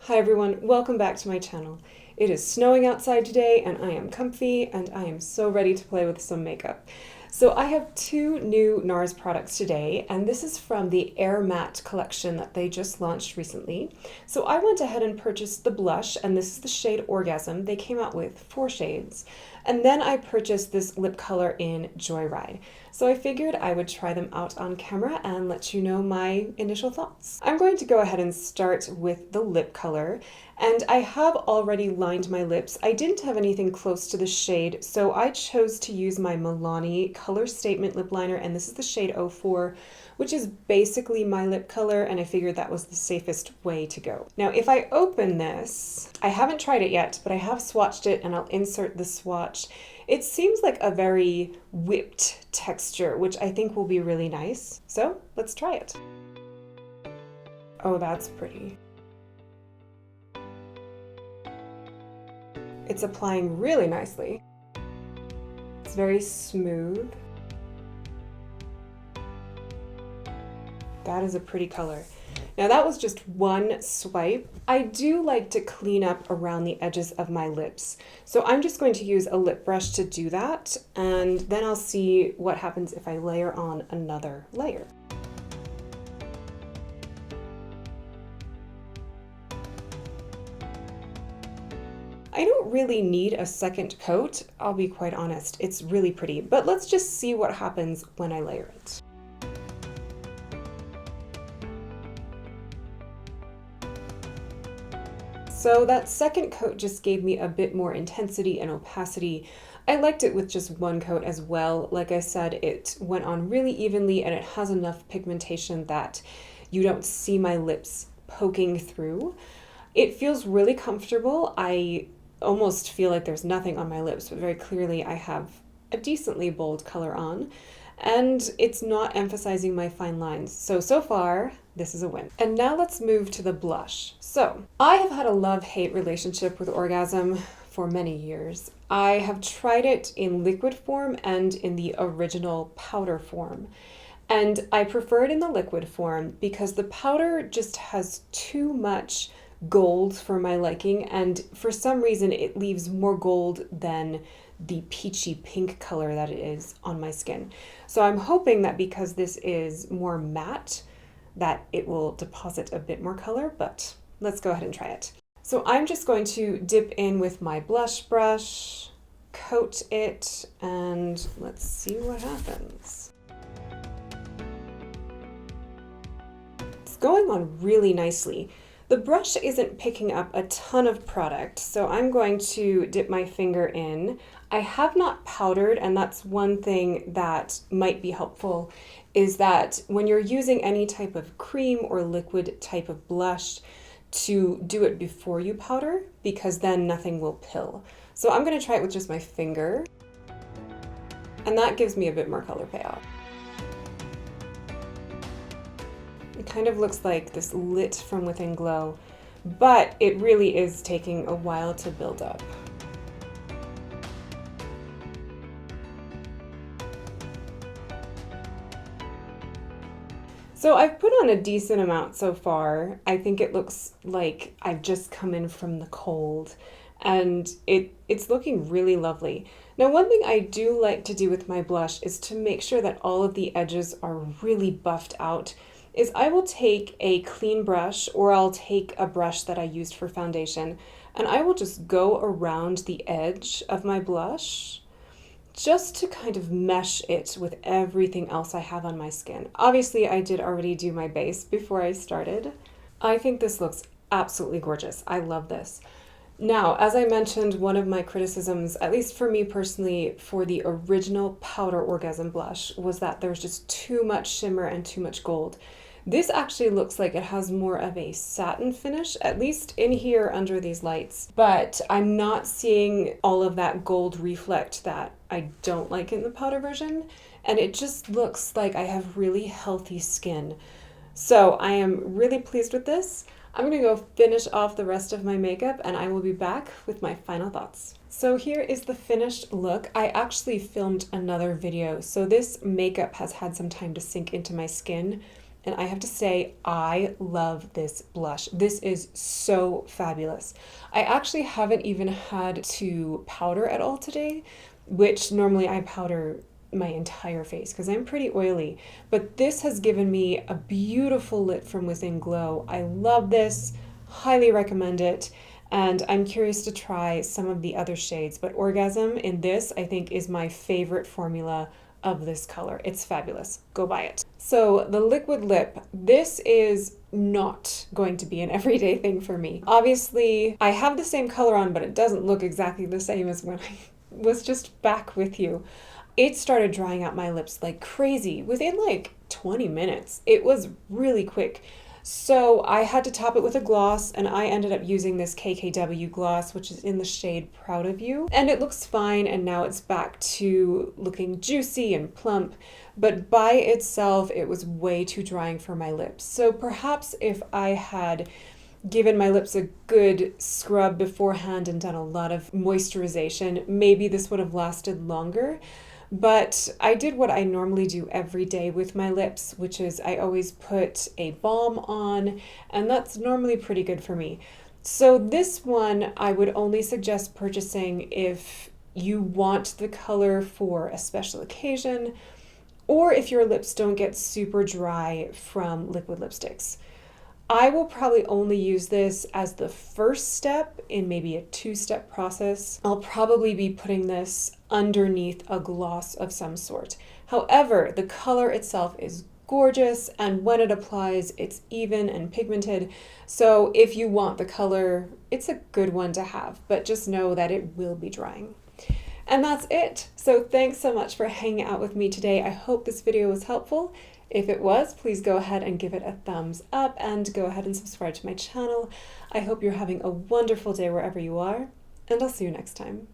Hi everyone, welcome back to my channel. It is snowing outside today and I am comfy and I am so ready to play with some makeup. So I have two new NARS products today, and this is from the Air Matte collection that they just launched recently. So I went ahead and purchased the blush, and this is the shade Orgasm. They came out with 4 shades. And then I purchased this lip color in Joyride. So I figured I would try them out on camera and let you know my initial thoughts. I'm going to go ahead and start with the lip color, and I have already lined my lips. I didn't have anything close to the shade, so I chose to use my Milani Color Statement lip liner, and this is the shade 04, which is basically my lip color, and I figured that was the safest way to go. Now, if I open this, I haven't tried it yet, but I have swatched it, and I'll insert the swatch. It seems like a very whipped texture, which I think will be really nice. So let's try it. Oh, that's pretty. It's applying really nicely. It's very smooth. That is a pretty color. Now that was just one swipe. I do like to clean up around the edges of my lips. So I'm just going to use a lip brush to do that, and then I'll see what happens if I layer on another layer. I don't really need a second coat, I'll be quite honest. It's really pretty, but let's just see what happens when I layer it. So that second coat just gave me a bit more intensity and opacity. I liked it with just one coat as well. Like I said, it went on really evenly and it has enough pigmentation that you don't see my lips poking through. It feels really comfortable. I almost feel like there's nothing on my lips, but very clearly I have a decently bold color on, and it's not emphasizing my fine lines. So far, this is a win. And now let's move to the blush. So I have had a love-hate relationship with Orgasm for many years. I have tried it in liquid form and in the original powder form. And I prefer it in the liquid form because the powder just has too much gold for my liking, and for some reason it leaves more gold than the peachy pink color that it is on my skin. So I'm hoping that because this is more matte, that it will deposit a bit more color, but let's go ahead and try it. So I'm just going to dip in with my blush brush, coat it, and let's see what happens. It's going on really nicely. The brush isn't picking up a ton of product, so I'm going to dip my finger in. I have not powdered, and that's one thing that might be helpful, is that when you're using any type of cream or liquid type of blush, to do it before you powder, because then nothing will pill. So I'm going to try it with just my finger, and that gives me a bit more color payoff. It kind of looks like this lit from within glow, but it really is taking a while to build up. So I've put on a decent amount so far. I think it looks like I've just come in from the cold, and it's looking really lovely. Now, one thing I do like to do with my blush is to make sure that all of the edges are really buffed out. Is I will take a clean brush, or I'll take a brush that I used for foundation, and I will just go around the edge of my blush just to kind of mesh it with everything else I have on my skin. Obviously, I did already do my base before I started. I think this looks absolutely gorgeous. I love this. Now, as I mentioned, one of my criticisms, at least for me personally, for the original powder Orgasm blush was that there's just too much shimmer and too much gold. This actually looks like it has more of a satin finish, at least in here under these lights, but I'm not seeing all of that gold reflect that I don't like in the powder version, and it just looks like I have really healthy skin. So I am really pleased with this. I'm gonna go finish off the rest of my makeup, and I will be back with my final thoughts. So here is the finished look. I actually filmed another video, so this makeup has had some time to sink into my skin. And I have to say, I love this blush. This is so fabulous. I actually haven't even had to powder at all today, which normally I powder my entire face because I'm pretty oily. But this has given me a beautiful lit from within glow. I love this, highly recommend it. And I'm curious to try some of the other shades, but Orgasm in this I think is my favorite formula of this color. It's fabulous. Go buy it. So the liquid lip, this is not going to be an everyday thing for me. Obviously, I have the same color on, but it doesn't look exactly the same as when I was just back with you. It started drying out my lips like crazy within like 20 minutes. It was really quick. So I had to top it with a gloss, and I ended up using this KKW gloss, which is in the shade Proud of You. And it looks fine, and now it's back to looking juicy and plump, but by itself, it was way too drying for my lips. So perhaps if I had given my lips a good scrub beforehand and done a lot of moisturization, maybe this would have lasted longer. But I did what I normally do every day with my lips, which is I always put a balm on, and that's normally pretty good for me. So this one I would only suggest purchasing if you want the color for a special occasion, or if your lips don't get super dry from liquid lipsticks. I will probably only use this as the first step in maybe a two-step process. I'll probably be putting this underneath a gloss of some sort. However, the color itself is gorgeous, and when it applies, it's even and pigmented. So if you want the color, it's a good one to have, but just know that it will be drying. And that's it. So thanks so much for hanging out with me today. I hope this video was helpful. If it was, please go ahead and give it a thumbs up and go ahead and subscribe to my channel. I hope you're having a wonderful day wherever you are, and I'll see you next time.